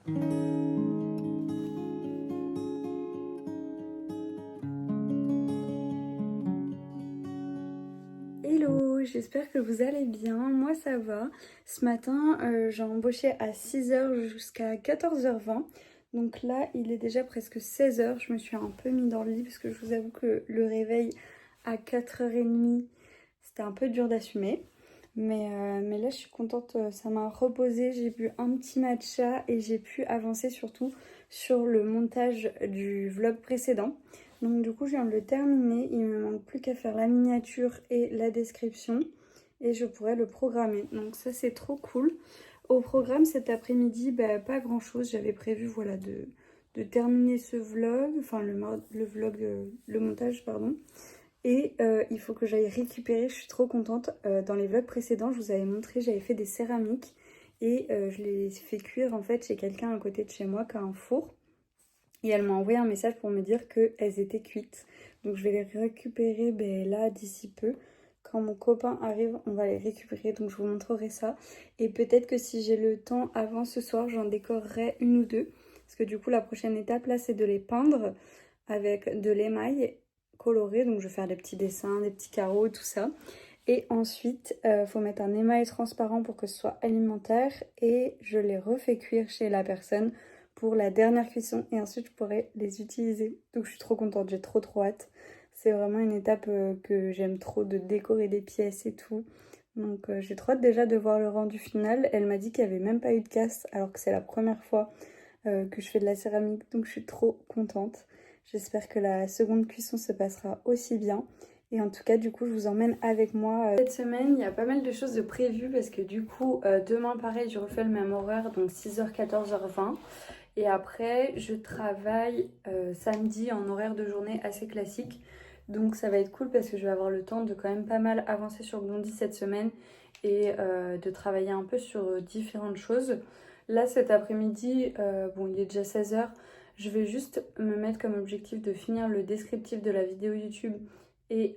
Hello, j'espère que vous allez bien, moi ça va. Ce matin j'ai embauché à 6h jusqu'à 14h20. Donc là il est déjà presque 16h, je me suis un peu mis dans le lit parce que je vous avoue que le réveil à 4h30 c'était un peu dur d'assumer. Mais là je suis contente, ça m'a reposé, j'ai bu un petit matcha et j'ai pu avancer surtout sur le montage du vlog précédent. Donc du coup je viens de le terminer, il me manque plus qu'à faire la miniature et la description et je pourrais le programmer. Donc ça c'est trop cool. Au programme cet après-midi, pas grand chose, j'avais prévu voilà, de terminer ce vlog, enfin le vlog, le montage pardon. Et il faut que j'aille récupérer, je suis trop contente. Dans les vlogs précédents, je vous avais montré, j'avais fait des céramiques et je les ai fait cuire en fait chez quelqu'un à côté de chez moi qui a un four. Et elle m'a envoyé un message pour me dire qu'elles étaient cuites. Donc je vais les récupérer là d'ici peu. Quand mon copain arrive, on va les récupérer. Donc je vous montrerai ça. Et peut-être que si j'ai le temps avant ce soir, j'en décorerai une ou deux. Parce que du coup la prochaine étape là c'est de les peindre avec de l'émail coloré. Donc je vais faire des petits dessins, des petits carreaux, tout ça. Et ensuite, faut mettre un émail transparent pour que ce soit alimentaire. Et je les refais cuire chez la personne pour la dernière cuisson. Et ensuite, je pourrai les utiliser. Donc je suis trop contente, j'ai trop hâte. C'est vraiment une étape que j'aime trop, de décorer des pièces et tout. Donc j'ai trop hâte déjà de voir le rendu final. Elle m'a dit qu'il n'y avait même pas eu de casse alors que c'est la première fois que je fais de la céramique. Donc je suis trop contente. J'espère que la seconde cuisson se passera aussi bien. Et en tout cas, du coup, je vous emmène avec moi. Cette semaine, il y a pas mal de choses de prévues parce que du coup, demain, pareil, je refais le même horaire, donc 6h, 14h20. Et après, je travaille samedi en horaire de journée assez classique. Donc ça va être cool parce que je vais avoir le temps de quand même pas mal avancer sur Blondie cette semaine et de travailler un peu sur différentes choses. Là, cet après-midi, bon, il est déjà 16h. Je vais juste me mettre comme objectif de finir le descriptif de la vidéo YouTube et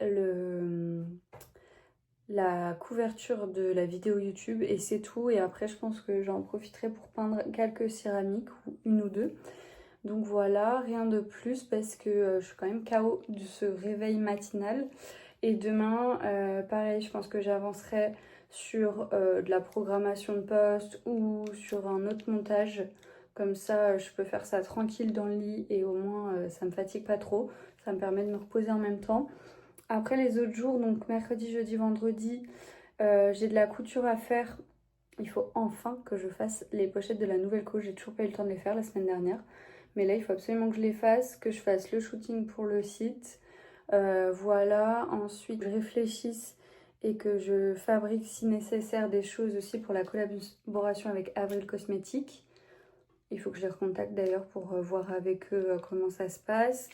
la couverture de la vidéo YouTube et c'est tout. Et après, je pense que j'en profiterai pour peindre quelques céramiques ou une ou deux. Donc voilà, rien de plus parce que je suis quand même KO de ce réveil matinal. Et demain, pareil, je pense que j'avancerai sur de la programmation de poste ou sur un autre montage. Comme ça, je peux faire ça tranquille dans le lit et au moins ça me fatigue pas trop. Ça me permet de me reposer en même temps. Après les autres jours, donc mercredi, jeudi, vendredi, j'ai de la couture à faire. Il faut enfin que je fasse les pochettes de la nouvelle couche. J'ai toujours pas eu le temps de les faire la semaine dernière. Mais là, il faut absolument que je les fasse, que je fasse le shooting pour le site. Voilà, ensuite je réfléchisse et que je fabrique si nécessaire des choses aussi pour la collaboration avec Avril Cosmétiques. Il faut que je les recontacte d'ailleurs pour voir avec eux comment ça se passe.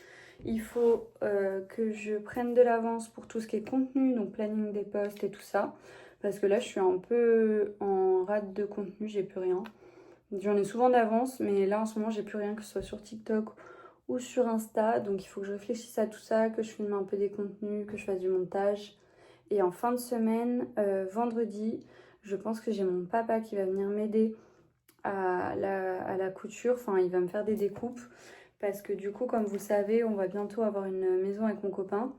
Il faut que je prenne de l'avance pour tout ce qui est contenu, donc planning des posts et tout ça. Parce que là, je suis un peu en rate de contenu, j'ai plus rien. J'en ai souvent d'avance, mais là en ce moment, j'ai plus rien, que ce soit sur TikTok ou sur Insta. Donc il faut que je réfléchisse à tout ça, que je filme un peu des contenus, que je fasse du montage. Et en fin de semaine, vendredi, je pense que j'ai mon papa qui va venir m'aider à la couture. Enfin, il va me faire des découpes. Parce que du coup, comme vous le savez, on va bientôt avoir une maison avec mon copain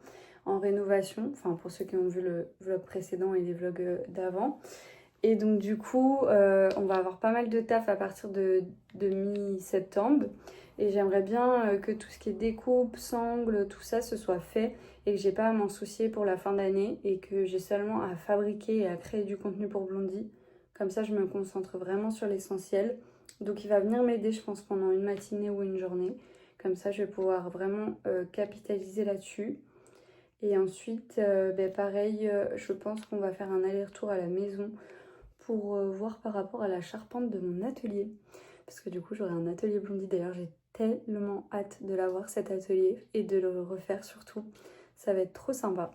en rénovation. Enfin, pour ceux qui ont vu le vlog précédent et les vlogs d'avant. Et donc du coup, on va avoir pas mal de taf à partir de mi-septembre. Et j'aimerais bien que tout ce qui est découpe, sangle, tout ça, ce soit fait. Et que j'ai pas à m'en soucier pour la fin d'année. Et que j'ai seulement à fabriquer et à créer du contenu pour Blondie. Comme ça, je me concentre vraiment sur l'essentiel. Donc il va venir m'aider, je pense, pendant une matinée ou une journée. Comme ça, je vais pouvoir vraiment capitaliser là-dessus. Et ensuite, pareil, je pense qu'on va faire un aller-retour à la maison pour voir par rapport à la charpente de mon atelier. Parce que du coup, j'aurai un atelier Blondie. D'ailleurs, j'ai tellement hâte de l'avoir, cet atelier, et de le refaire surtout. Ça va être trop sympa.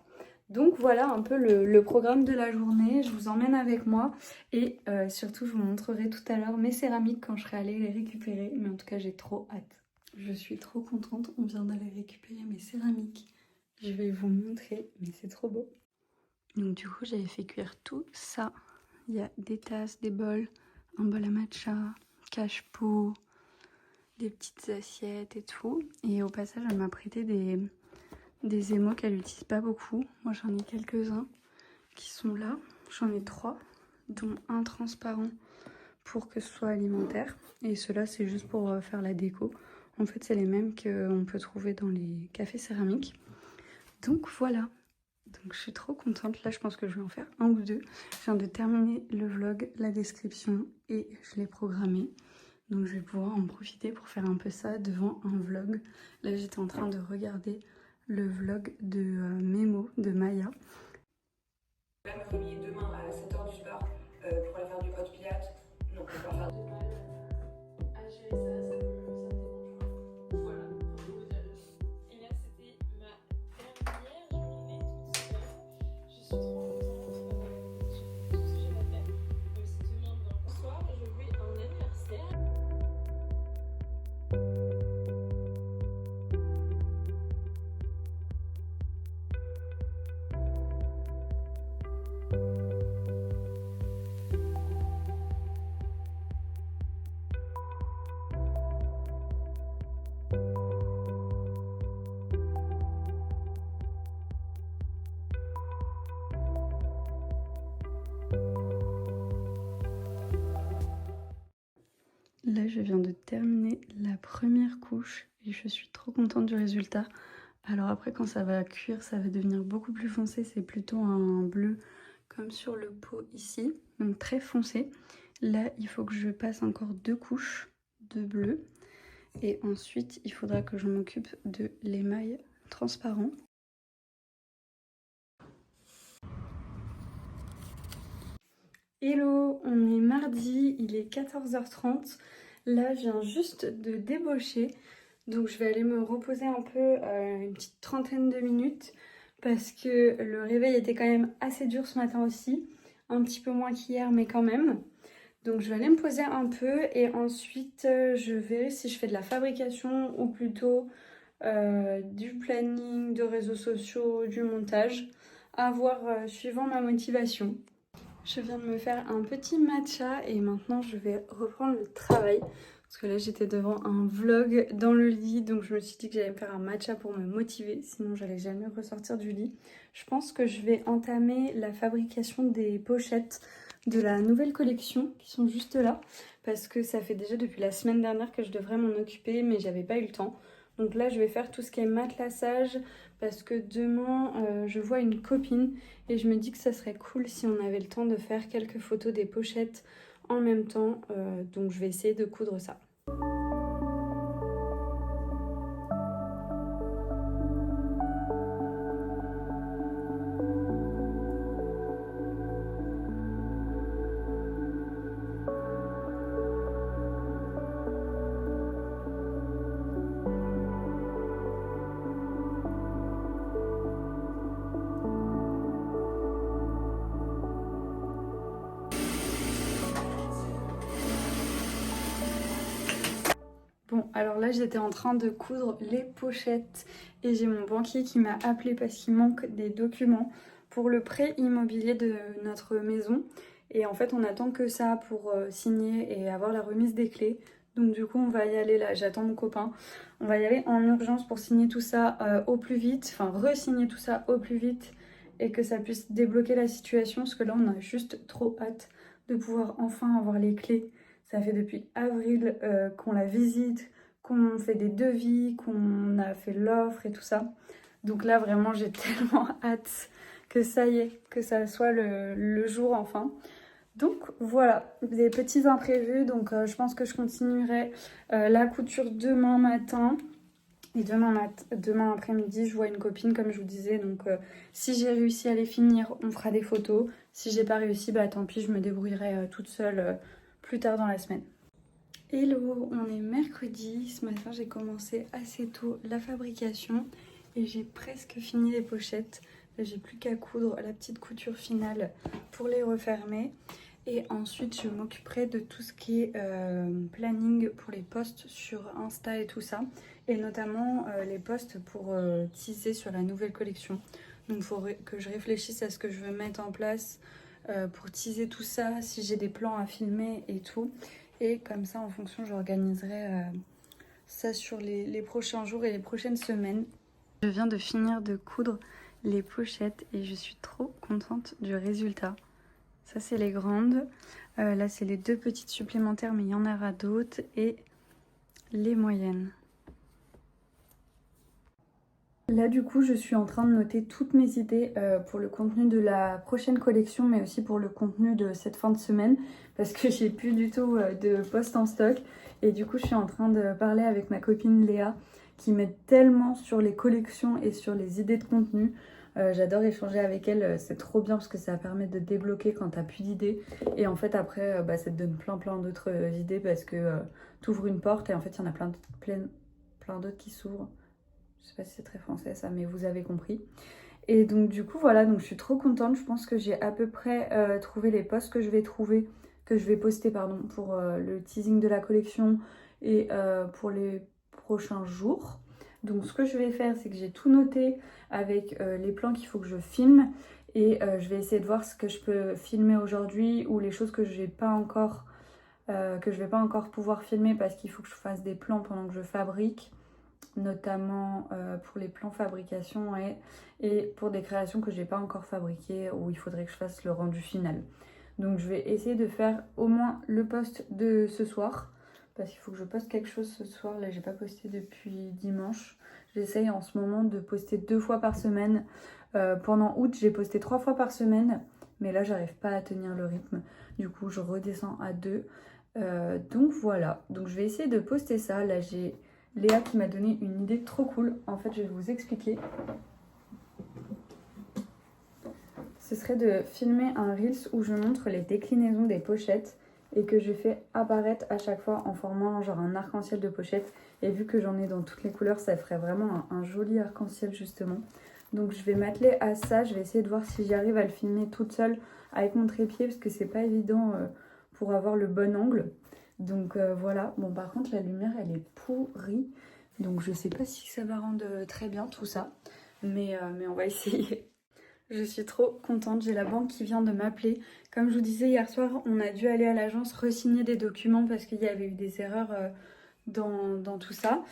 Donc voilà un peu le programme de la journée. Je vous emmène avec moi et surtout, je vous montrerai tout à l'heure mes céramiques quand je serai allée les récupérer. Mais en tout cas, j'ai trop hâte. Je suis trop contente. On vient d'aller récupérer mes céramiques. Je vais vous montrer, mais c'est trop beau. Donc du coup, j'avais fait cuire tout ça. Il y a des tasses, des bols, un bol à matcha, cache-pot, des petites assiettes et tout. Et au passage, elle m'a prêté des émaux qu'elle n'utilise pas beaucoup. Moi, j'en ai quelques-uns qui sont là. J'en ai 3, dont un transparent pour que ce soit alimentaire. Et ceux-là, c'est juste pour faire la déco. En fait, c'est les mêmes qu'on peut trouver dans les cafés céramiques. Donc voilà. Donc je suis trop contente. Là, je pense que je vais en faire un ou deux. Je viens de terminer le vlog, la description et je l'ai programmé. Donc je vais pouvoir en profiter pour faire un peu ça devant un vlog. Là, j'étais en train de regarder le vlog de Memo, de Maya. Je vais me réveiller demain à 7h du sport pour aller faire du hot pilates. Donc on va faire du mal à gérer ça, ça me dérange pas. Voilà, pour vous dire. Et là c'était ma dernière journée toute seule. Je suis trop contente. J'ai fait tout ce que j'avais à faire. Même si demain dans le soir je vais à un anniversaire. Là, je viens de terminer la première couche et je suis trop contente du résultat. Alors après, quand ça va cuire, ça va devenir beaucoup plus foncé. C'est plutôt un bleu comme sur le pot ici, donc très foncé. Là, il faut que je passe encore 2 couches de bleu. Et ensuite, il faudra que je m'occupe de l'émail transparent. Hello, on est mardi, il est 14h30. Là, je viens juste de débaucher. Donc je vais aller me reposer un peu une petite trentaine de minutes parce que le réveil était quand même assez dur ce matin aussi. Un petit peu moins qu'hier, mais quand même. Donc je vais aller me poser un peu et ensuite je verrai si je fais de la fabrication ou plutôt du planning, de réseaux sociaux, du montage. À voir suivant ma motivation. Je viens de me faire un petit matcha et maintenant je vais reprendre le travail. Parce que là j'étais devant un vlog dans le lit, donc je me suis dit que j'allais me faire un matcha pour me motiver, sinon j'allais jamais ressortir du lit. Je pense que je vais entamer la fabrication des pochettes de la nouvelle collection qui sont juste là. Parce que ça fait déjà depuis la semaine dernière que je devrais m'en occuper, mais j'avais pas eu le temps. Donc là je vais faire tout ce qui est matelassage parce que demain je vois une copine et je me dis que ça serait cool si on avait le temps de faire quelques photos des pochettes en même temps. Donc je vais essayer de coudre ça. Bon, alors là, j'étais en train de coudre les pochettes et j'ai mon banquier qui m'a appelé parce qu'il manque des documents pour le prêt immobilier de notre maison. Et en fait, on attend que ça pour signer et avoir la remise des clés. Donc du coup, on va y aller là, j'attends mon copain. On va y aller en urgence pour signer tout ça au plus vite, enfin re-signer tout ça au plus vite et que ça puisse débloquer la situation parce que là, on a juste trop hâte de pouvoir enfin avoir les clés. Ça fait depuis avril qu'on la visite, qu'on fait des devis, qu'on a fait l'offre et tout ça. Donc là, vraiment, j'ai tellement hâte que ça y est, que ça soit le jour enfin. Donc voilà, des petits imprévus. Donc je pense que je continuerai la couture demain matin. Et demain après-midi, je vois une copine, comme je vous disais. Donc si j'ai réussi à les finir, on fera des photos. Si j'ai pas réussi, bah tant pis, je me débrouillerai toute seule plus tard dans la semaine. Hello, on est mercredi. Ce matin, j'ai commencé assez tôt la fabrication et j'ai presque fini les pochettes. Là, j'ai plus qu'à coudre la petite couture finale pour les refermer. Et ensuite, je m'occuperai de tout ce qui est planning pour les posts sur Insta et tout ça. Et notamment les posts pour teaser sur la nouvelle collection. Donc, il faudrait que je réfléchisse à ce que je veux mettre en place pour teaser tout ça, si j'ai des plans à filmer et tout. Et comme ça, en fonction, j'organiserai ça sur les prochains jours et les prochaines semaines. Je viens de finir de coudre les pochettes et je suis trop contente du résultat. Ça c'est les grandes, là c'est les 2 petites supplémentaires mais il y en aura d'autres et les moyennes. Là du coup je suis en train de noter toutes mes idées pour le contenu de la prochaine collection mais aussi pour le contenu de cette fin de semaine parce que j'ai plus du tout de post en stock et du coup je suis en train de parler avec ma copine Léa qui m'aide tellement sur les collections et sur les idées de contenu. J'adore échanger avec elle, c'est trop bien parce que ça permet de débloquer quand t'as plus d'idées et en fait après ça te donne plein d'autres idées parce que t'ouvres une porte et en fait il y en a plein d'autres qui s'ouvrent. Je sais pas si c'est très français ça, mais vous avez compris. Et donc du coup voilà, donc je suis trop contente. Je pense que j'ai à peu près trouvé les posts que je vais poster pardon, pour le teasing de la collection et pour les prochains jours. Donc ce que je vais faire, c'est que j'ai tout noté avec les plans qu'il faut que je filme. Et je vais essayer de voir ce que je peux filmer aujourd'hui ou les choses que je vais pas encore pouvoir filmer parce qu'il faut que je fasse des plans pendant que je fabrique, notamment pour les plans fabrication et pour des créations que j'ai pas encore fabriquées où il faudrait que je fasse le rendu final. Donc je vais essayer de faire au moins le post de ce soir parce qu'il faut que je poste quelque chose ce soir. Là j'ai pas posté depuis dimanche. J'essaye en ce moment de poster 2 fois par semaine. Pendant août j'ai posté 3 fois par semaine mais là j'arrive pas à tenir le rythme. Du coup je redescends à 2. Donc voilà, donc je vais essayer de poster ça. Là j'ai Léa qui m'a donné une idée trop cool. En fait, je vais vous expliquer. Ce serait de filmer un Reels où je montre les déclinaisons des pochettes et que je fais apparaître à chaque fois en formant genre un arc-en-ciel de pochettes. Et vu que j'en ai dans toutes les couleurs, ça ferait vraiment un joli arc-en-ciel justement. Donc je vais m'atteler à ça. Je vais essayer de voir si j'arrive à le filmer toute seule avec mon trépied parce que c'est pas évident pour avoir le bon angle. Donc voilà, bon par contre la lumière elle est pourrie, donc je sais pas si ça va rendre très bien tout ça, mais on va essayer. Je suis trop contente, j'ai la banque qui vient de m'appeler. Comme je vous disais hier soir, on a dû aller à l'agence re-signer des documents parce qu'il y avait eu des erreurs dans tout ça.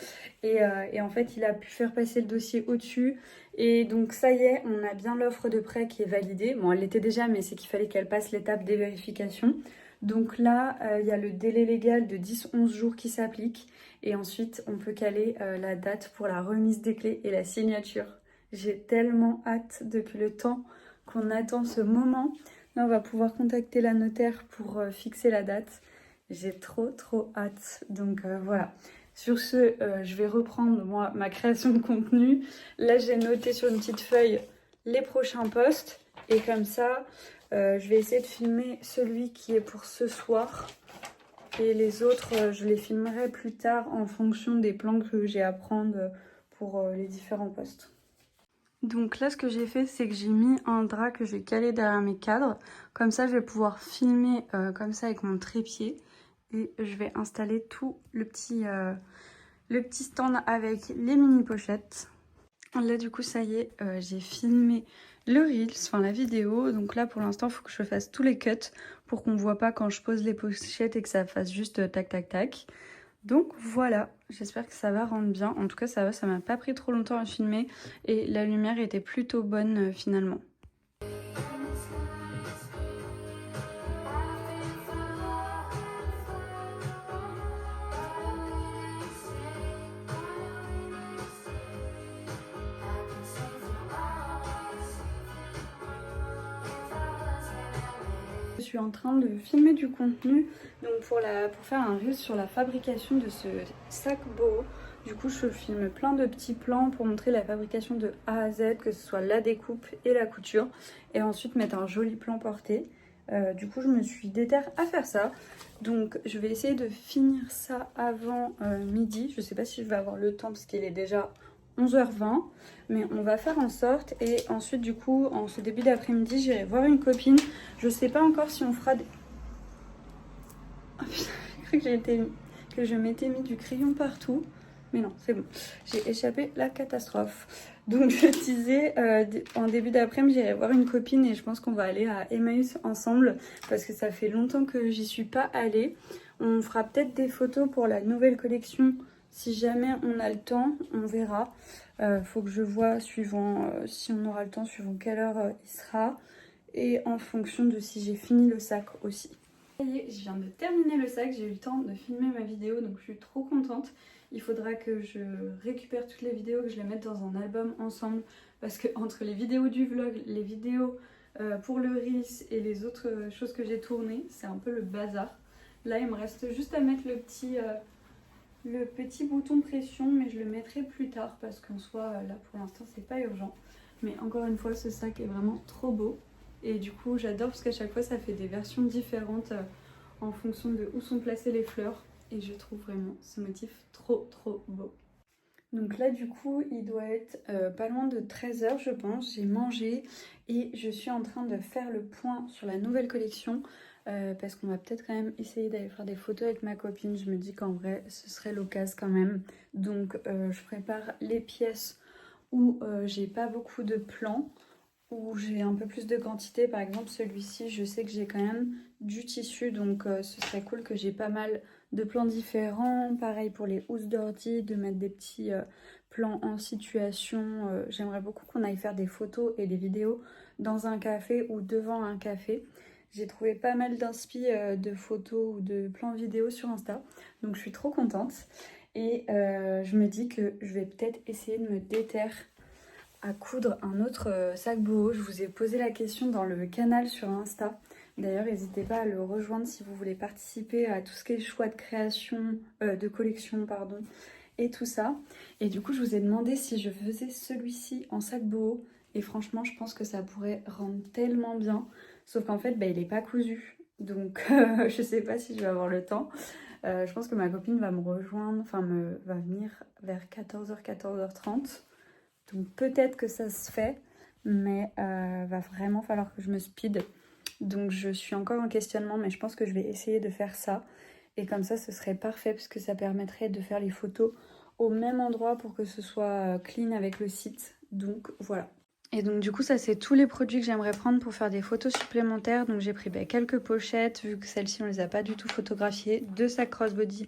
Et en fait il a pu faire passer le dossier au-dessus. Et donc ça y est, on a bien l'offre de prêt qui est validée. Bon elle l'était déjà mais c'est qu'il fallait qu'elle passe l'étape des vérifications. Donc là, il y a le délai légal de 10-11 jours qui s'applique. Et ensuite, on peut caler la date pour la remise des clés et la signature. J'ai tellement hâte depuis le temps qu'on attend ce moment. Là, on va pouvoir contacter la notaire pour fixer la date. J'ai trop hâte. Donc voilà. Sur ce, je vais reprendre moi ma création de contenu. Là, j'ai noté sur une petite feuille les prochains posts. Et comme ça... je vais essayer de filmer celui qui est pour ce soir et les autres je les filmerai plus tard en fonction des plans que j'ai à prendre pour les différents postes. Donc là ce que j'ai fait c'est que j'ai mis un drap que je vais caler derrière mes cadres, comme ça je vais pouvoir filmer comme ça avec mon trépied et je vais installer tout le petit stand avec les mini pochettes. Là du coup ça y est, j'ai filmé le Reels, enfin la vidéo. Donc là pour l'instant il faut que je fasse tous les cuts pour qu'on ne voit pas quand je pose les pochettes et que ça fasse juste tac. Donc voilà, j'espère que ça va rendre bien. En tout cas ça va, ça m'a pas pris trop longtemps à filmer et la lumière était plutôt bonne finalement. Je suis en train de filmer du contenu donc pour faire un reel sur la fabrication de ce sac boho. Du coup je filme plein de petits plans pour montrer la fabrication de A à Z, que ce soit la découpe et la couture, et ensuite mettre un joli plan porté. Du coup je me suis déterre à faire ça, donc je vais essayer de finir ça avant midi. Je sais pas si je vais avoir le temps parce qu'il est déjà 11h20, mais on va faire en sorte. Et ensuite du coup en ce début d'après-midi j'irai voir une copine. Je sais pas encore si on fera des... Oh, putain, j'ai cru que je m'étais mis du crayon partout, mais non c'est bon, j'ai échappé la catastrophe. Donc je disais en début d'après-midi j'irai voir une copine et je pense qu'on va aller à Emmaüs ensemble parce que ça fait longtemps que j'y suis pas allée. On fera peut-être des photos pour la nouvelle collection Si jamais on a le temps, on verra. Faut que je vois suivant si on aura le temps, suivant quelle heure il sera. Et en fonction de si j'ai fini le sac aussi. Ça y est, je viens de terminer le sac, j'ai eu le temps de filmer ma vidéo, donc je suis trop contente. Il faudra que je récupère toutes les vidéos, que je les mette dans un album ensemble. Parce que entre les vidéos du vlog, les vidéos pour le Reels et les autres choses que j'ai tournées, c'est un peu le bazar. Là, il me reste juste à mettre le petit bouton pression, mais je le mettrai plus tard parce qu'en soi, là pour l'instant, c'est pas urgent. Mais encore une fois, ce sac est vraiment trop beau. Et du coup, j'adore parce qu'à chaque fois, ça fait des versions différentes en fonction de où sont placées les fleurs. Et je trouve vraiment ce motif trop beau. Donc là, du coup, il doit être pas loin de 13 h, je pense. J'ai mangé et je suis en train de faire le point sur la nouvelle collection. Parce qu'on va peut-être quand même essayer d'aller faire des photos avec ma copine. Je me dis qu'en vrai, ce serait l'occasion quand même. Donc, je prépare les pièces où j'ai pas beaucoup de plans, où j'ai un peu plus de quantité. Par exemple, celui-ci, je sais que j'ai quand même du tissu. Donc, ce serait cool que j'ai pas mal de plans différents. Pareil pour les housses d'ordi, de mettre des petits plans en situation. J'aimerais beaucoup qu'on aille faire des photos et des vidéos dans un café ou devant un café. J'ai trouvé pas mal d'inspi de photos ou de plans vidéo sur Insta. Donc je suis trop contente. Et je me dis que je vais peut-être essayer de me déterre à coudre un autre sac boho. Je vous ai posé la question dans le canal sur Insta. D'ailleurs, n'hésitez pas à le rejoindre si vous voulez participer à tout ce qui est choix de création, de collection, pardon, et tout ça. Et du coup, je vous ai demandé si je faisais celui-ci en sac boho. Et franchement, je pense que ça pourrait rendre tellement bien. Sauf qu'en fait, il n'est pas cousu. Donc, je sais pas si je vais avoir le temps. Je pense que ma copine va me rejoindre, va venir vers 14 h, 14 h 30. Donc, peut-être que ça se fait, mais va vraiment falloir que je me speed. Donc, je suis encore en questionnement, mais je pense que je vais essayer de faire ça. Et comme ça, ce serait parfait parce que ça permettrait de faire les photos au même endroit pour que ce soit clean avec le site. Donc, voilà. Et donc du coup, ça c'est tous les produits que j'aimerais prendre pour faire des photos supplémentaires. Donc j'ai pris quelques pochettes, vu que celles-ci on les a pas du tout photographiées, 2 sacs crossbody,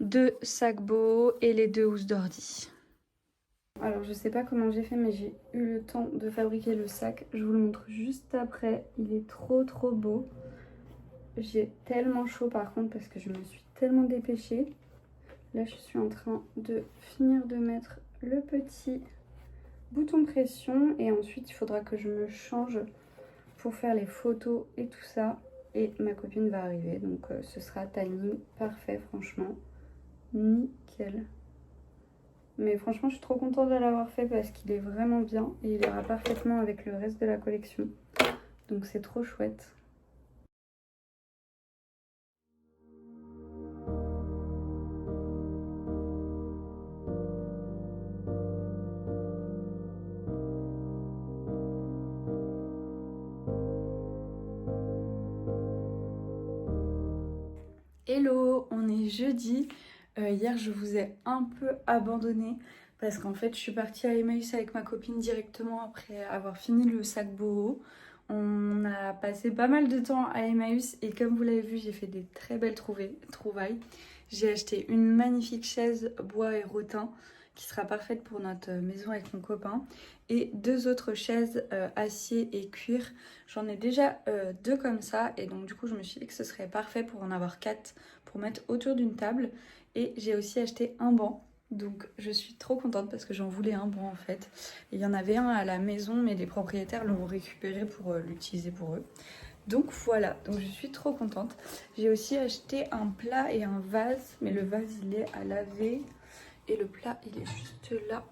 2 sacs boho et les 2 housses d'ordi. Alors je sais pas comment j'ai fait, mais j'ai eu le temps de fabriquer le sac. Je vous le montre juste après. Il est trop beau. J'ai tellement chaud par contre parce que je me suis tellement dépêchée. Là je suis en train de finir de mettre le petit bouton pression et ensuite il faudra que je me change pour faire les photos et tout ça, et ma copine va arriver, donc ce sera timing parfait, franchement nickel. Mais franchement je suis trop contente de l'avoir fait parce qu'il est vraiment bien et il ira parfaitement avec le reste de la collection, donc c'est trop chouette. Hello, on est jeudi. Hier je vous ai un peu abandonné parce qu'en fait je suis partie à Emmaüs avec ma copine directement après avoir fini le sac boho. On a passé pas mal de temps à Emmaüs et comme vous l'avez vu, j'ai fait des très belles trouvailles. J'ai acheté une magnifique chaise bois et rotin qui sera parfaite pour notre maison avec mon copain, et 2 autres chaises acier et cuir. J'en ai déjà 2 comme ça, et donc du coup je me suis dit que ce serait parfait pour en avoir 4 pour mettre autour d'une table. Et j'ai aussi acheté un banc, donc je suis trop contente parce que j'en voulais un banc en fait. Et il y en avait un à la maison, mais les propriétaires l'ont récupéré pour l'utiliser pour eux. Donc voilà, donc je suis trop contente. J'ai aussi acheté un plat et un vase, mais le vase il est à laver et le plat il est juste là.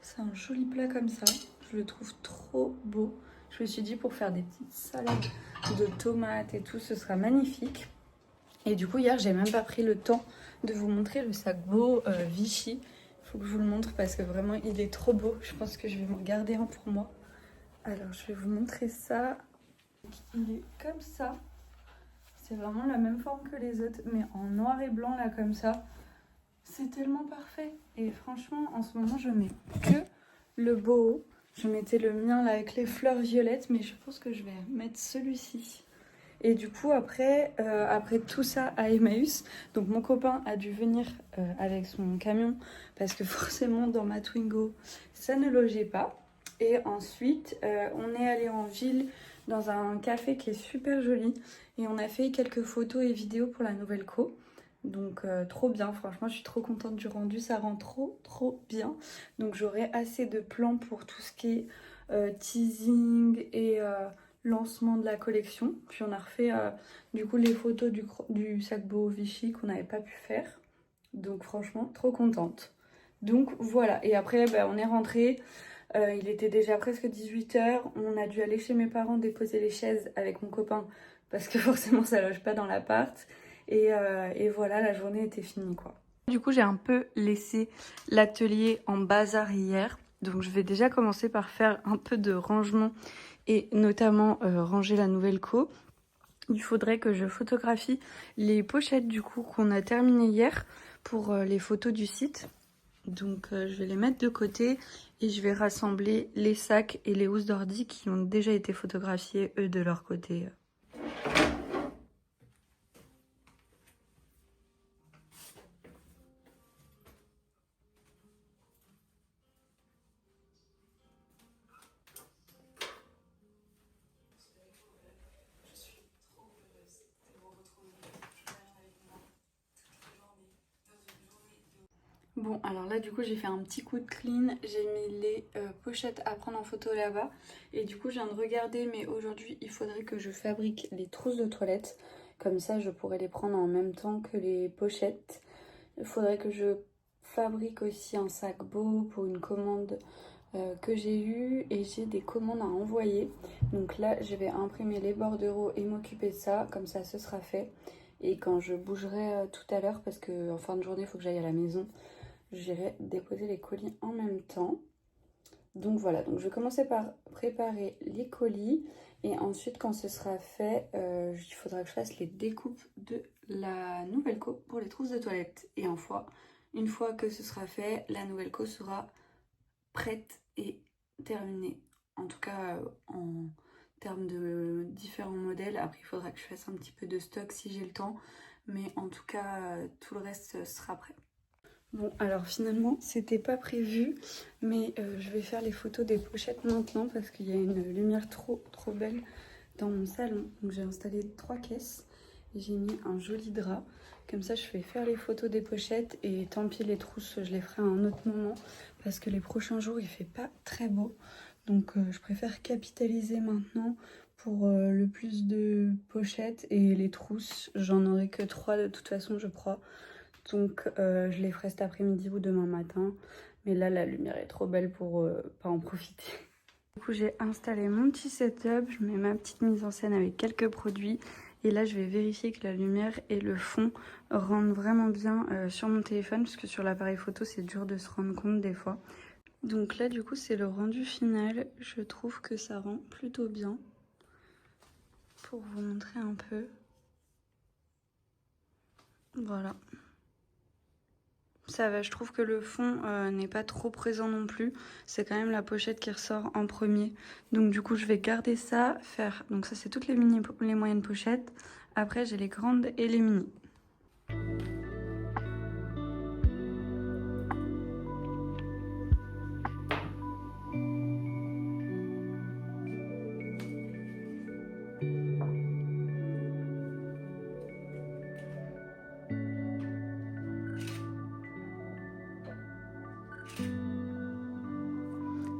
C'est un joli plat comme ça, je le trouve trop beau. Je me suis dit pour faire des petites salades de tomates et tout, ce sera magnifique. Et du coup hier j'ai même pas pris le temps de vous montrer le sac boho Vichy. Il faut que je vous le montre parce que vraiment il est trop beau. Je pense que je vais m'en garder un pour moi. Alors je vais vous montrer ça. Il est comme ça. C'est vraiment la même forme que les autres, mais en noir et blanc là comme ça. C'est tellement parfait. Et franchement en ce moment je mets que le boho. Je mettais le mien là avec les fleurs violettes, mais je pense que je vais mettre celui-ci. Et du coup après tout ça à Emmaüs, donc mon copain a dû venir avec son camion parce que forcément dans ma Twingo ça ne logeait pas. Et ensuite on est allé en ville dans un café qui est super joli et on a fait quelques photos et vidéos pour la nouvelle co. Donc trop bien, franchement je suis trop contente du rendu, ça rend trop bien. Donc j'aurai assez de plans pour tout ce qui est teasing et lancement de la collection. Puis on a refait du coup les photos du sac-beau Vichy qu'on n'avait pas pu faire. Donc franchement trop contente. Donc voilà, et après on est rentré. Il était déjà presque 18 h. On a dû aller chez mes parents déposer les chaises avec mon copain parce que forcément ça loge pas dans l'appart. Et voilà, la journée était finie quoi. Du coup, j'ai un peu laissé l'atelier en bazar hier. Donc je vais déjà commencer par faire un peu de rangement et notamment ranger la nouvelle co. Il faudrait que je photographie les pochettes du coup qu'on a terminé hier pour les photos du site. Donc je vais les mettre de côté et je vais rassembler les sacs et les housses d'ordi qui ont déjà été photographiés eux de leur côté. Bon, alors là, du coup, j'ai fait un petit coup de clean. J'ai mis les pochettes à prendre en photo là-bas. Et du coup, je viens de regarder, mais aujourd'hui, il faudrait que je fabrique les trousses de toilette. Comme ça, je pourrais les prendre en même temps que les pochettes. Il faudrait que je fabrique aussi un sac beau pour une commande que j'ai eue. Et j'ai des commandes à envoyer. Donc là, je vais imprimer les bordereaux et m'occuper de ça. Comme ça, ce sera fait. Et quand je bougerai tout à l'heure, parce qu'en fin de journée, il faut que j'aille à la maison, j'irai déposer les colis en même temps. Donc voilà, donc je vais commencer par préparer les colis et ensuite quand ce sera fait, il faudra que je fasse les découpes de la nouvelle co pour les trousses de toilette. Et une fois que ce sera fait, la nouvelle co sera prête et terminée. En tout cas en termes de différents modèles. Après il faudra que je fasse un petit peu de stock si j'ai le temps. Mais en tout cas tout le reste sera prêt. Bon, alors finalement, c'était pas prévu, mais je vais faire les photos des pochettes maintenant parce qu'il y a une lumière trop belle dans mon salon. Donc j'ai installé 3 caisses et j'ai mis un joli drap. Comme ça, je vais faire les photos des pochettes et tant pis, les trousses, je les ferai à un autre moment parce que les prochains jours, il fait pas très beau. Donc je préfère capitaliser maintenant pour le plus de pochettes et les trousses, j'en aurai que 3 de toute façon, je crois. Donc je les ferai cet après-midi ou demain matin. Mais là, la lumière est trop belle pour pas en profiter. Du coup, j'ai installé mon petit setup. Je mets ma petite mise en scène avec quelques produits. Et là, je vais vérifier que la lumière et le fond rendent vraiment bien sur mon téléphone. Parce que sur l'appareil photo, c'est dur de se rendre compte des fois. Donc là, du coup, c'est le rendu final. Je trouve que ça rend plutôt bien. Pour vous montrer un peu. Voilà. Ça va, je trouve que le fond n'est pas trop présent non plus. C'est quand même la pochette qui ressort en premier. Donc du coup, je vais garder ça, faire... Donc ça, c'est toutes les moyennes pochettes. Après, j'ai les grandes et les mini.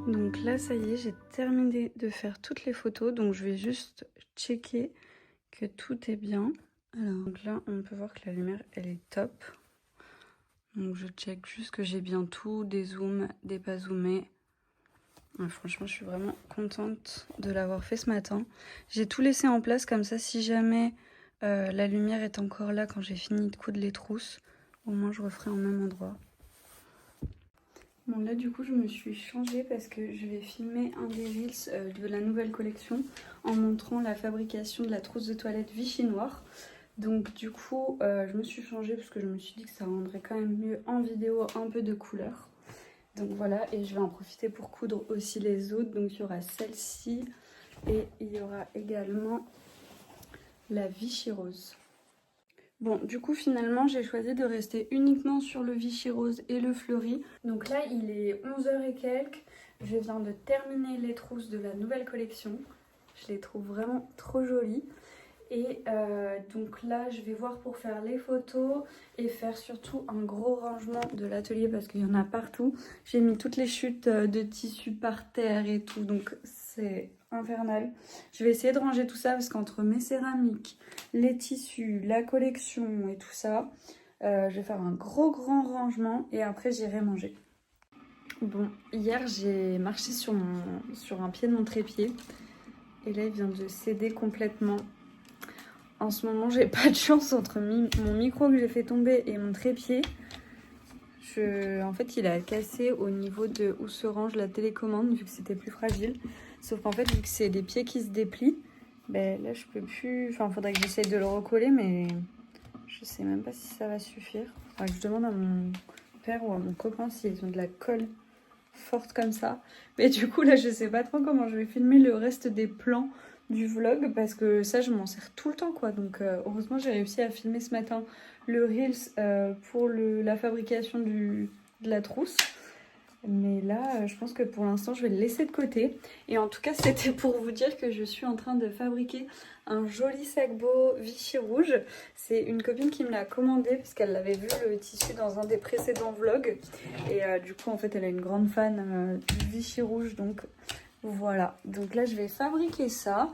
Donc là, ça y est, j'ai terminé de faire toutes les photos. Donc je vais juste checker que tout est bien. Alors donc là, on peut voir que la lumière, elle est top. Donc je check juste que j'ai bien tout, des zooms, des pas zoomés. Ouais, franchement, je suis vraiment contente de l'avoir fait ce matin. J'ai tout laissé en place comme ça, si jamais la lumière est encore là quand j'ai fini de coudre les trousses, au moins je referai au même endroit. Bon là du coup je me suis changée parce que je vais filmer un des reels de la nouvelle collection en montrant la fabrication de la trousse de toilette Vichy noire. Donc du coup je me suis changée parce que je me suis dit que ça rendrait quand même mieux en vidéo un peu de couleur. Donc voilà, et je vais en profiter pour coudre aussi les autres. Donc il y aura celle-ci et il y aura également la Vichy Rose. Bon, du coup, finalement, j'ai choisi de rester uniquement sur le Vichy Rose et le fleuri. Donc là, il est 11h et quelques. Je viens de terminer les trousses de la nouvelle collection. Je les trouve vraiment trop jolies. Et donc là, je vais voir pour faire les photos et faire surtout un gros rangement de l'atelier parce qu'il y en a partout. J'ai mis toutes les chutes de tissu par terre et tout, donc c'est infernal. Je vais essayer de ranger tout ça parce qu'entre mes céramiques, les tissus, la collection et tout ça, je vais faire un grand rangement et après j'irai manger. Bon, hier j'ai marché sur un pied de mon trépied et là il vient de céder complètement. En ce moment, j'ai pas de chance entre mon micro que j'ai fait tomber et mon trépied. En fait, il a cassé au niveau de où se range la télécommande, vu que c'était plus fragile. Sauf qu'en fait, vu que c'est des pieds qui se déplient, ben là, je peux plus... Enfin, il faudrait que j'essaye de le recoller, mais je sais même pas si ça va suffire. Faudrait que je demande à mon père ou à mon copain s'ils ont de la colle forte comme ça. Mais du coup, là, je sais pas trop comment je vais filmer le reste des plans du vlog parce que ça je m'en sers tout le temps quoi, donc heureusement j'ai réussi à filmer ce matin le reels pour la fabrication de la trousse, mais là je pense que pour l'instant je vais le laisser de côté. Et en tout cas c'était pour vous dire que je suis en train de fabriquer un joli sac-beau Vichy rouge. C'est une copine qui me l'a commandé parce qu'elle l'avait vu le tissu dans un des précédents vlogs et du coup en fait elle est une grande fan du Vichy rouge, donc voilà, donc là je vais fabriquer ça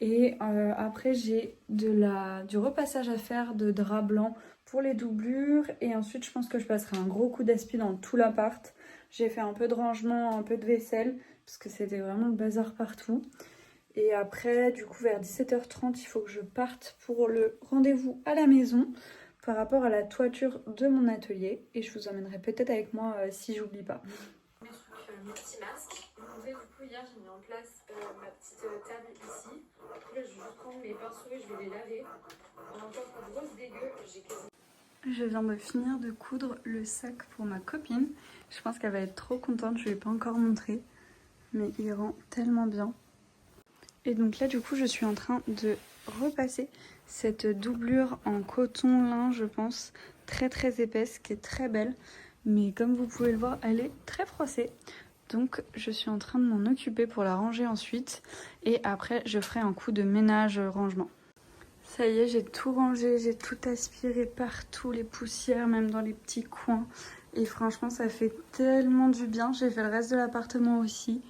et après j'ai du repassage à faire de drap blanc pour les doublures et ensuite je pense que je passerai un gros coup d'aspi dans tout l'appart. J'ai fait un peu de rangement, un peu de vaisselle parce que c'était vraiment le bazar partout. Et après du coup vers 17h30 il faut que je parte pour le rendez-vous à la maison par rapport à la toiture de mon atelier et je vous emmènerai peut-être avec moi si j'oublie pas. Mes petits masques. Du coup, hier j'ai mis en place ma petite table ici. Après, là, je vais juste prendre mes pinceaux et je vais les laver. En encore une grosse dégueu, j'ai quasi. Je viens de finir de coudre le sac pour ma copine. Je pense qu'elle va être trop contente, je ne lui ai pas encore montré. Mais il rend tellement bien. Et donc là, du coup, je suis en train de repasser cette doublure en coton lin, je pense, très épaisse, qui est très belle. Mais comme vous pouvez le voir, elle est très froissée. Donc je suis en train de m'en occuper pour la ranger ensuite. Et après, je ferai un coup de ménage rangement. Ça y est, j'ai tout rangé, j'ai tout aspiré partout, les poussières, même dans les petits coins. Et franchement, ça fait tellement du bien. J'ai fait le reste de l'appartement aussi.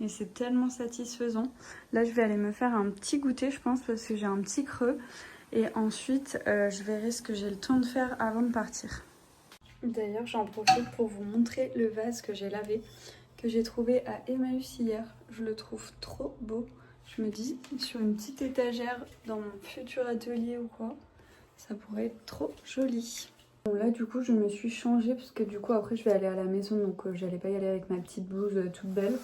Et c'est tellement satisfaisant. Là, je vais aller me faire un petit goûter, je pense, parce que j'ai un petit creux. Et ensuite, je verrai ce que j'ai le temps de faire avant de partir. D'ailleurs, j'en profite pour vous montrer le vase que j'ai lavé, que j'ai trouvé à Emmaüs hier. Je le trouve trop beau. Je me dis, sur une petite étagère dans mon futur atelier ou quoi, ça pourrait être trop joli. Bon là du coup je me suis changée parce que du coup après je vais aller à la maison, donc j'allais pas y aller avec ma petite blouse toute belle.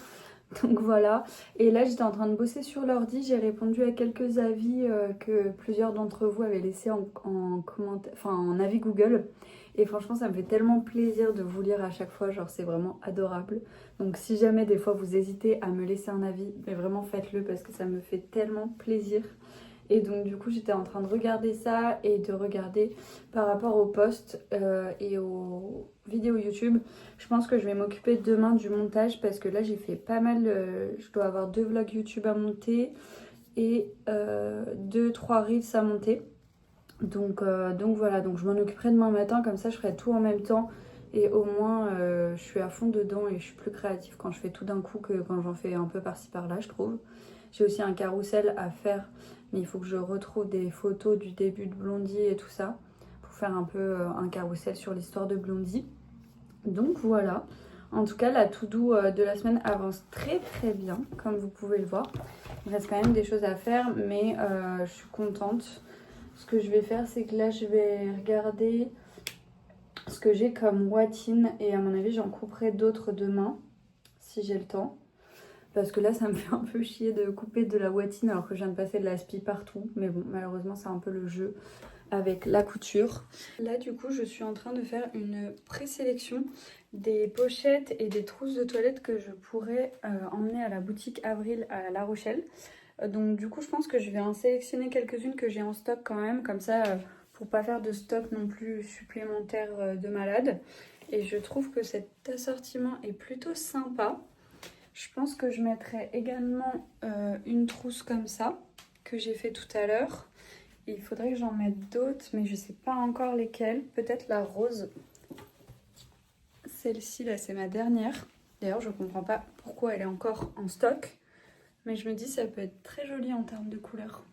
Donc voilà, et là j'étais en train de bosser sur l'ordi, j'ai répondu à quelques avis que plusieurs d'entre vous avaient laissé en avis Google. Et franchement ça me fait tellement plaisir de vous lire à chaque fois, genre c'est vraiment adorable. Donc si jamais des fois vous hésitez à me laisser un avis, mais vraiment faites-le parce que ça me fait tellement plaisir. Et donc du coup j'étais en train de regarder ça et de regarder par rapport aux posts et aux vidéos YouTube. Je pense que je vais m'occuper demain du montage parce que là j'ai fait pas mal, je dois avoir 2 vlogs YouTube à monter et 2-3 reels à monter. Donc voilà, donc je m'en occuperai demain matin, comme ça je ferai tout en même temps. Et au moins je suis à fond dedans et je suis plus créative quand je fais tout d'un coup que quand j'en fais un peu par-ci par-là, je trouve. J'ai aussi un carrousel à faire, mais il faut que je retrouve des photos du début de Blondie et tout ça pour faire un peu un carrousel sur l'histoire de Blondie. Donc voilà, en tout cas la to-do de la semaine avance très bien, comme vous pouvez le voir. Il reste quand même des choses à faire, mais je suis contente. Ce que je vais faire, c'est que là je vais regarder ce que j'ai comme watine et à mon avis j'en couperai d'autres demain si j'ai le temps. Parce que là, ça me fait un peu chier de couper de la watine alors que je viens de passer de la spie partout. Mais bon, malheureusement, c'est un peu le jeu avec la couture. Là, du coup, je suis en train de faire une présélection des pochettes et des trousses de toilette que je pourrais emmener à la boutique Avril à La Rochelle. Donc du coup je pense que je vais en sélectionner quelques-unes que j'ai en stock quand même, comme ça pour pas faire de stock non plus supplémentaire de malade. Et je trouve que cet assortiment est plutôt sympa. Je pense que je mettrai également une trousse comme ça que j'ai fait tout à l'heure. Il faudrait que j'en mette d'autres, mais je sais pas encore lesquelles. Peut-être la rose. Celle-ci là, c'est ma dernière. D'ailleurs, je comprends pas pourquoi elle est encore en stock. Mais je me dis ça peut être très joli en termes de couleurs.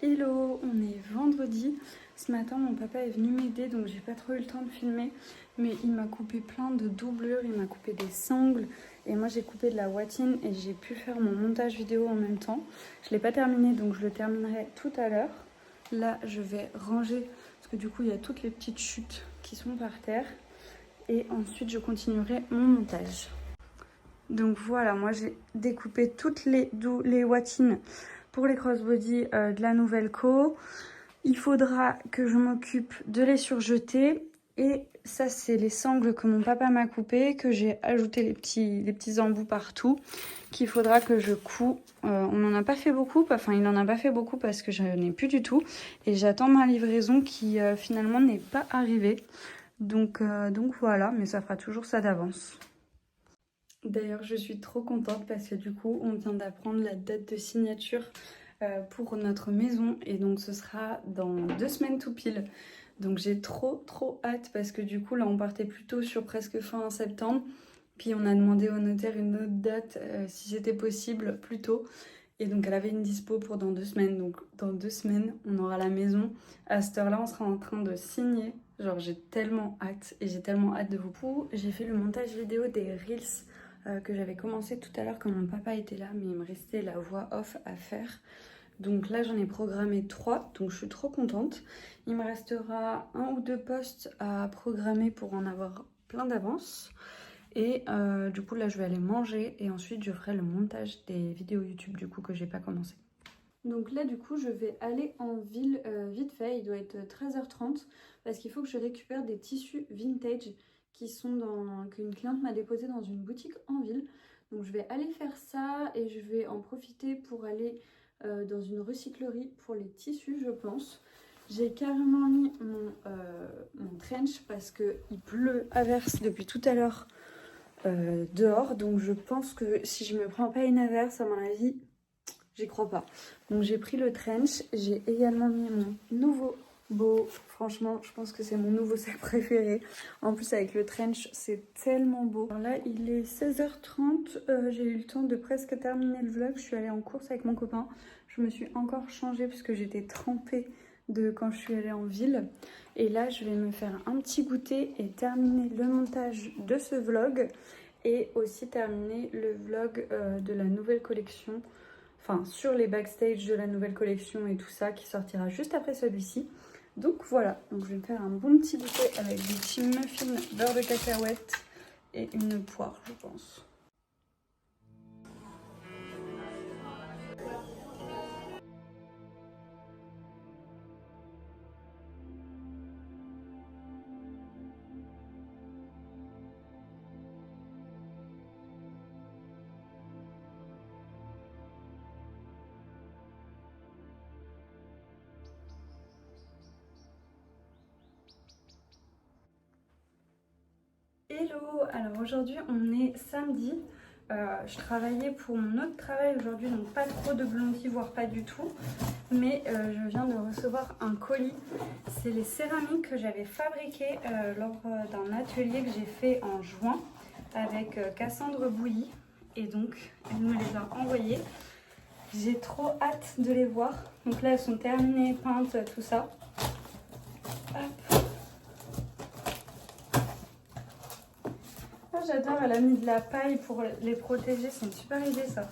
Hello, on est vendredi. Ce matin, mon papa est venu m'aider, donc j'ai pas trop eu le temps de filmer. Mais il m'a coupé plein de doublures, il m'a coupé des sangles. Et moi, j'ai coupé de la watine et j'ai pu faire mon montage vidéo en même temps. Je l'ai pas terminé, donc je le terminerai tout à l'heure. Là, je vais ranger, parce que du coup, il y a toutes les petites chutes qui sont par terre. Et ensuite, je continuerai mon montage. Donc voilà, moi j'ai découpé toutes les watines pour les crossbody de la nouvelle co. Il faudra que je m'occupe de les surjeter. Et ça, c'est les sangles que mon papa m'a coupées, que j'ai ajouté les petits embouts partout, qu'il faudra que je couds. On n'en a pas fait beaucoup, enfin il n'en a pas fait beaucoup parce que je n'en ai plus du tout. Et j'attends ma livraison qui finalement n'est pas arrivée. Donc voilà, mais ça fera toujours ça d'avance. D'ailleurs, je suis trop contente parce que du coup, on vient d'apprendre la date de signature pour notre maison. Et donc, ce sera dans 2 semaines tout pile. Donc, j'ai trop hâte parce que du coup, là, on partait plutôt sur presque fin septembre. Puis, on a demandé au notaire une autre date si c'était possible plus tôt. Et donc, elle avait une dispo pour dans 2 semaines. Donc, dans 2 semaines, on aura la maison. À cette heure-là, on sera en train de signer. Genre, j'ai tellement hâte et j'ai tellement hâte de vous prouver. J'ai fait le montage vidéo des Reels que j'avais commencé tout à l'heure quand mon papa était là, mais il me restait la voix off à faire. Donc là, j'en ai programmé 3, donc je suis trop contente. Il me restera 1 ou 2 posts à programmer pour en avoir plein d'avance. Et du coup, là, je vais aller manger et ensuite, je ferai le montage des vidéos YouTube du coup que j'ai pas commencé. Donc là, du coup, je vais aller en ville vite fait. Il doit être 13h30 parce qu'il faut que je récupère des tissus vintage qu'une cliente m'a déposé dans une boutique en ville. Donc je vais aller faire ça et je vais en profiter pour aller dans une recyclerie pour les tissus, je pense. J'ai carrément mis mon trench parce qu'il pleut à verse depuis tout à l'heure dehors. Donc je pense que si je me prends pas une averse, à mon avis, j'y crois pas. Donc j'ai pris le trench. J'ai également mis mon nouveau beau, franchement, je pense que c'est mon nouveau sac préféré. En plus, avec le trench, c'est tellement beau. Alors là, il est 16h30. J'ai eu le temps de presque terminer le vlog. Je suis allée en course avec mon copain. Je me suis encore changée puisque j'étais trempée de quand je suis allée en ville. Et là, je vais me faire un petit goûter et terminer le montage de ce vlog. Et aussi terminer le vlog de la nouvelle collection. Enfin, sur les backstage de la nouvelle collection et tout ça qui sortira juste après celui-ci. Donc voilà, donc je vais me faire un bon petit goûter avec des petits muffins beurre de cacahuète et une poire, je pense. Hello, alors aujourd'hui on est samedi, je travaillais pour mon autre travail aujourd'hui, donc pas trop de blondie, voire pas du tout, mais je viens de recevoir un colis. C'est les céramiques que j'avais fabriquées lors d'un atelier que j'ai fait en juin avec Cassandre Bouilly, et donc elle me les a envoyées. J'ai trop hâte de les voir, donc là elles sont terminées, peintes, tout ça. Hop. J'adore, elle a mis de la paille pour les protéger, c'est une super idée ça.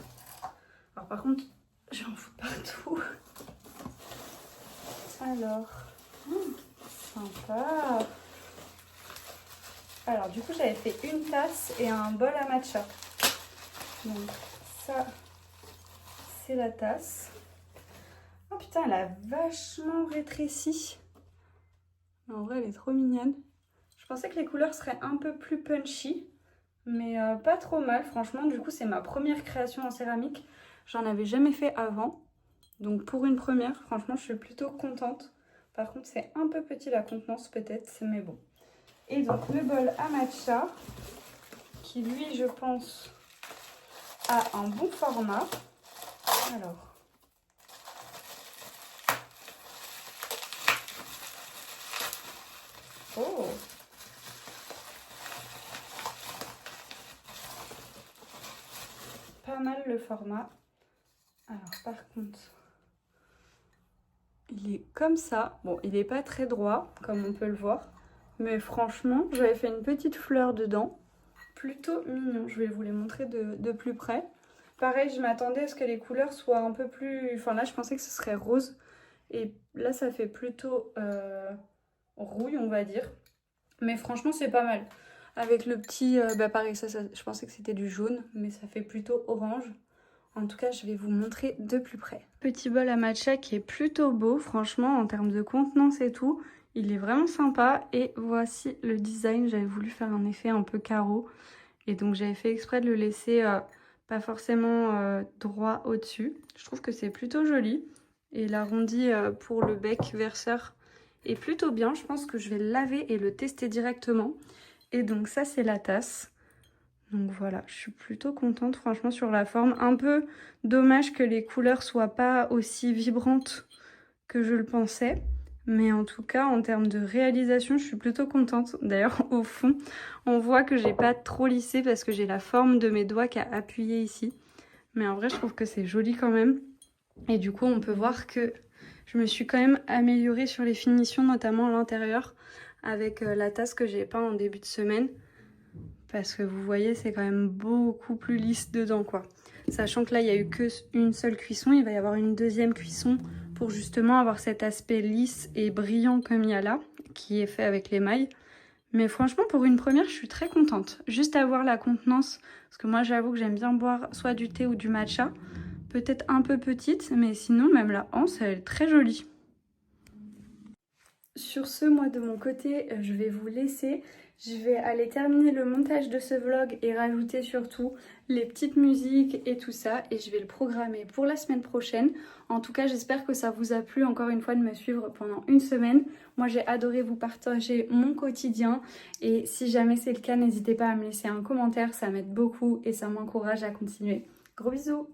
par contre, j'en fous partout. Alors, sympa. Alors du coup j'avais fait une tasse et un bol à matcha. Donc ça c'est la tasse. Oh putain, elle a vachement rétréci. En vrai elle est trop mignonne. Je pensais que les couleurs seraient un peu plus punchy, mais pas trop mal franchement. Du coup c'est ma première création en céramique. J'en avais jamais fait avant. Donc pour une première, franchement je suis plutôt contente. Par contre c'est un peu petit la contenance peut-être, mais bon. Et donc le bol à matcha, qui lui je pense a un bon format. Alors, oh, pas mal le format. Alors par contre, il est comme ça. Bon, il n'est pas très droit comme on peut le voir. Mais franchement, j'avais fait une petite fleur dedans. Plutôt mignon. Je vais vous les montrer de plus près. Pareil, je m'attendais à ce que les couleurs soient un peu plus... Enfin là, je pensais que ce serait rose. Et là, ça fait plutôt rouille, on va dire. Mais franchement, c'est pas mal. Avec le petit... pareil, ça, je pensais que c'était du jaune. Mais ça fait plutôt orange. En tout cas, je vais vous montrer de plus près. Petit bol à matcha qui est plutôt beau, franchement, en termes de contenance et tout. Il est vraiment sympa et voici le design. J'avais voulu faire un effet un peu carreau et donc j'avais fait exprès de le laisser pas forcément droit au-dessus. Je trouve que c'est plutôt joli et l'arrondi pour le bec verseur est plutôt bien. Je pense que je vais le laver et le tester directement. Et donc ça c'est la tasse. Donc voilà, je suis plutôt contente franchement sur la forme. Un peu dommage que les couleurs soient pas aussi vibrantes que je le pensais. Mais en tout cas, en termes de réalisation, je suis plutôt contente. D'ailleurs, au fond, on voit que j'ai pas trop lissé parce que j'ai la forme de mes doigts qui a appuyé ici. Mais en vrai, je trouve que c'est joli quand même. Et du coup, on peut voir que je me suis quand même améliorée sur les finitions, notamment à l'intérieur, avec la tasse que j'ai peint en début de semaine. Parce que vous voyez, c'est quand même beaucoup plus lisse dedans, quoi. Sachant que là, il n'y a eu qu'une seule cuisson. Il va y avoir une deuxième cuisson pour justement avoir cet aspect lisse et brillant comme il y a là, qui est fait avec l'émail. Mais franchement, pour une première, je suis très contente. Juste avoir la contenance, parce que moi, j'avoue que j'aime bien boire soit du thé ou du matcha. Peut-être un peu petite, mais sinon, même la anse, elle est très jolie. Sur ce, moi, de mon côté, je vais vous laisser. Je vais aller terminer le montage de ce vlog et rajouter surtout les petites musiques et tout ça. Et je vais le programmer pour la semaine prochaine. En tout cas, j'espère que ça vous a plu encore une fois de me suivre pendant une semaine. Moi, j'ai adoré vous partager mon quotidien. Et si jamais c'est le cas, n'hésitez pas à me laisser un commentaire. Ça m'aide beaucoup et ça m'encourage à continuer. Gros bisous!